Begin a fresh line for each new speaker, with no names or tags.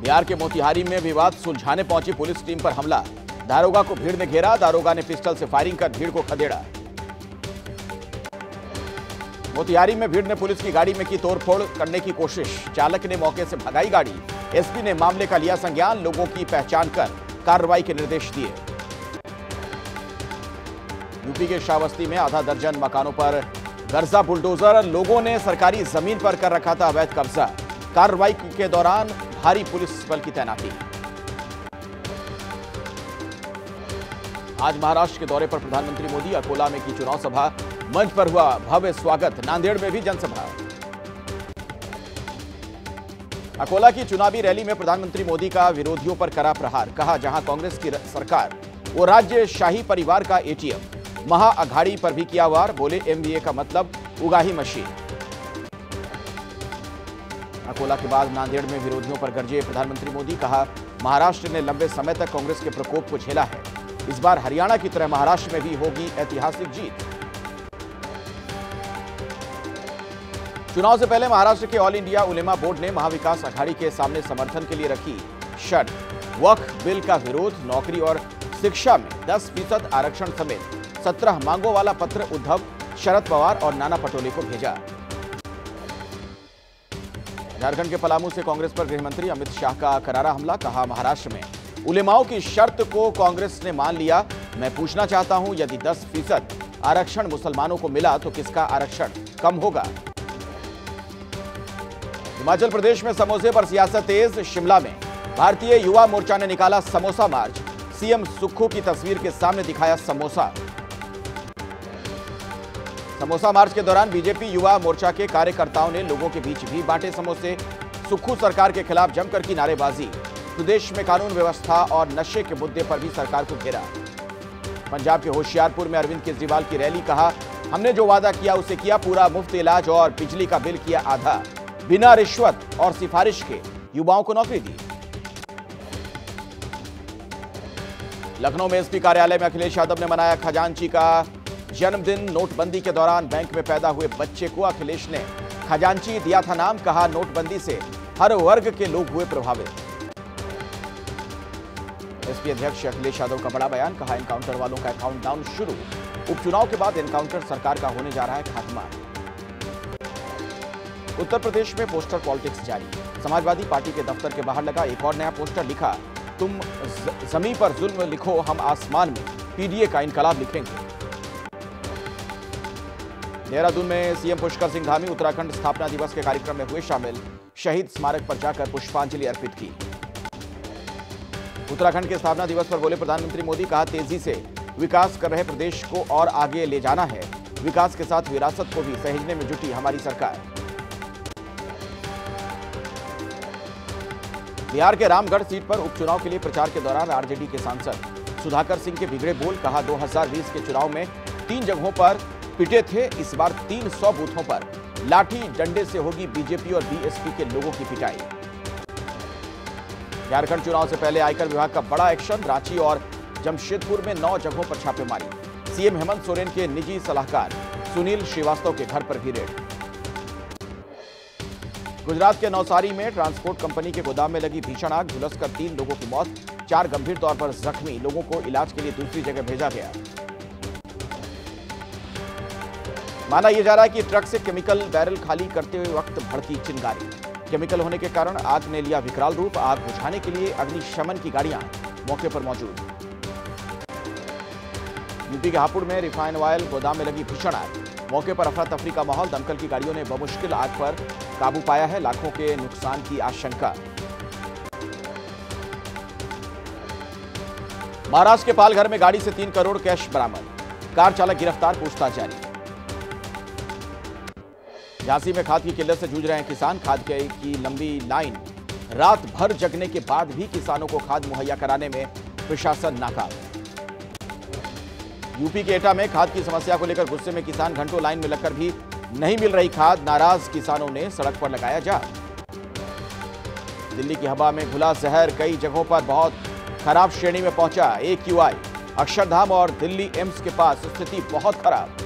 बिहार के मोतिहारी में विवाद सुलझाने पहुंची पुलिस टीम पर हमला। दारोगा को भीड़ ने घेरा, दारोगा ने पिस्टल से फायरिंग कर भीड़ को खदेड़ा। मोतिहारी में भीड़ ने पुलिस की गाड़ी में की तोड़फोड़ करने की कोशिश, चालक ने मौके से भगाई गाड़ी। एसपी ने मामले का लिया संज्ञान, लोगों की पहचान कर कार्रवाई के निर्देश दिए। यूपी के श्रावस्ती में आधा दर्जन मकानों पर गर्जा बुलडोजर, लोगों ने सरकारी जमीन पर कर रखा था अवैध कब्जा। कार्रवाई के दौरान भारी पुलिस बल की तैनाती। आज महाराष्ट्र के दौरे पर प्रधानमंत्री मोदी, अकोला में की चुनाव सभा, मंच पर हुआ भव्य स्वागत, नांदेड़ में भी जनसभा। अकोला की चुनावी रैली में प्रधानमंत्री मोदी का विरोधियों पर कड़ा प्रहार, कहा जहां कांग्रेस की सरकार वो राज्य शाही परिवार का एटीएम। महाअघाड़ी पर भी किया वार, बोले एमवीए का मतलब उगाही मशीन। अकोला के बाद नांदेड़ में विरोधियों पर गरजे प्रधानमंत्री मोदी, कहा महाराष्ट्र ने लंबे समय तक कांग्रेस के प्रकोप को झेला है, इस बार हरियाणा की तरह महाराष्ट्र में भी होगी ऐतिहासिक जीत। चुनाव से पहले महाराष्ट्र के ऑल इंडिया उलेमा बोर्ड ने महाविकास अघाड़ी के सामने समर्थन के लिए रखी शर्त। वक्फ बिल का विरोध, नौकरी और शिक्षा में 10% आरक्षण समेत 17 मांगों वाला पत्र उद्धव, शरद पवार और नाना पटोले को भेजा। झारखंड के पलामू से कांग्रेस पर गृहमंत्री अमित शाह का करारा हमला, कहा महाराष्ट्र में उलेमाओं की शर्त को कांग्रेस ने मान लिया। मैं पूछना चाहता हूं, यदि 10% आरक्षण मुसलमानों को मिला तो किसका आरक्षण कम होगा। हिमाचल प्रदेश में समोसे पर सियासत तेज, शिमला में भारतीय युवा मोर्चा ने निकाला समोसा मार्च, सीएम सुक्खू की तस्वीर के सामने दिखाया समोसा। समोसा मार्च के दौरान बीजेपी युवा मोर्चा के कार्यकर्ताओं ने लोगों के बीच भी बांटे समोसे। सुक्खू सरकार के खिलाफ जमकर की नारेबाजी, प्रदेश में कानून व्यवस्था और नशे के मुद्दे पर भी सरकार को घेरा। पंजाब के होशियारपुर में अरविंद केजरीवाल की रैली, कहा हमने जो वादा किया उसे किया, पूरा मुफ्त इलाज और बिजली का बिल किया आधा, बिना रिश्वत और सिफारिश के युवाओं को नौकरी दी। लखनऊ में एसपी कार्यालय में अखिलेश यादव ने मनाया खजांची का जन्मदिन। नोटबंदी के दौरान बैंक में पैदा हुए बच्चे को अखिलेश ने खजांची दिया था नाम, कहा नोटबंदी से हर वर्ग के लोग हुए प्रभावित। एसपी अध्यक्ष अखिलेश यादव का बड़ा बयान, कहा एनकाउंटर वालों का काउंटडाउन शुरू, उपचुनाव के बाद एनकाउंटर सरकार का होने जा रहा है खात्मा। उत्तर प्रदेश में पोस्टर पॉलिटिक्स जारी, समाजवादी पार्टी के दफ्तर के बाहर लगा एक और नया पोस्टर, लिखा तुम जमीन पर जुल्म लिखो, हम आसमान में पीडीए का इनकलाब लिखेंगे। देहरादून में सीएम पुष्कर सिंह धामी उत्तराखंड स्थापना दिवस के कार्यक्रम में हुए शामिल, शहीद स्मारक पर जाकर पुष्पांजलि अर्पित की। उत्तराखंड के स्थापना दिवस पर बोले प्रधानमंत्री मोदी, कहा तेजी से विकास कर रहे प्रदेश को और आगे ले जाना है, विकास के साथ विरासत को भी सहेजने में जुटी हमारी सरकार। बिहार के रामगढ़ सीट पर उपचुनाव के लिए प्रचार के दौरान आरजेडी के सांसद सुधाकर सिंह के बिगड़े बोल, कहा 2020 के चुनाव में 3 जगहों पर पिटे थे, इस बार 300 बूथों पर लाठी डंडे से होगी बीजेपी और बीएसपी के लोगों की पिटाई। झारखंड चुनाव से पहले आयकर विभाग का बड़ा एक्शन, रांची और जमशेदपुर में 9 जगहों पर छापेमारी, सीएम हेमंत सोरेन के निजी सलाहकार सुनील श्रीवास्तव के घर पर भी रेड। गुजरात के नवसारी में ट्रांसपोर्ट कंपनी के गोदाम में लगी भीषण आग, झुलसकर 3 लोगों की मौत, 4 गंभीर तौर पर जख्मी, लोगों को इलाज के लिए दूसरी जगह भेजा गया। माना यह जा रहा है कि ट्रक से केमिकल बैरल खाली करते हुए वक्त भड़की चिंगारी, केमिकल होने के कारण आग ने लिया विकराल रूप, आग बुझाने के लिए अग्निशमन की गाड़ियां मौके पर मौजूद। यूपी के हापुड़ में रिफाइन ऑयल गोदाम में लगी भीषण आग, मौके पर अफरा तफरी का माहौल, दमकल की गाड़ियों ने बमुश्किल आग पर काबू पाया है, लाखों के नुकसान की आशंका। महाराष्ट्र के पालघर में गाड़ी से 3 करोड़ कैश बरामद, कार चालक गिरफ्तार, पूछताछ जारी। झांसी में खाद की किल्लत से जूझ रहे हैं किसान, खाद की लंबी लाइन, रात भर जगने के बाद भी किसानों को खाद मुहैया कराने में प्रशासन नाकाम। यूपी के एटा में खाद की समस्या को लेकर गुस्से में किसान, घंटों लाइन में लगकर भी नहीं मिल रही खाद, नाराज किसानों ने सड़क पर लगाया जाम। दिल्ली की हवा में घुला जहर, कई जगहों पर बहुत खराब श्रेणी में पहुंचा AQI, अक्षरधाम और दिल्ली एम्स के पास स्थिति बहुत खराब।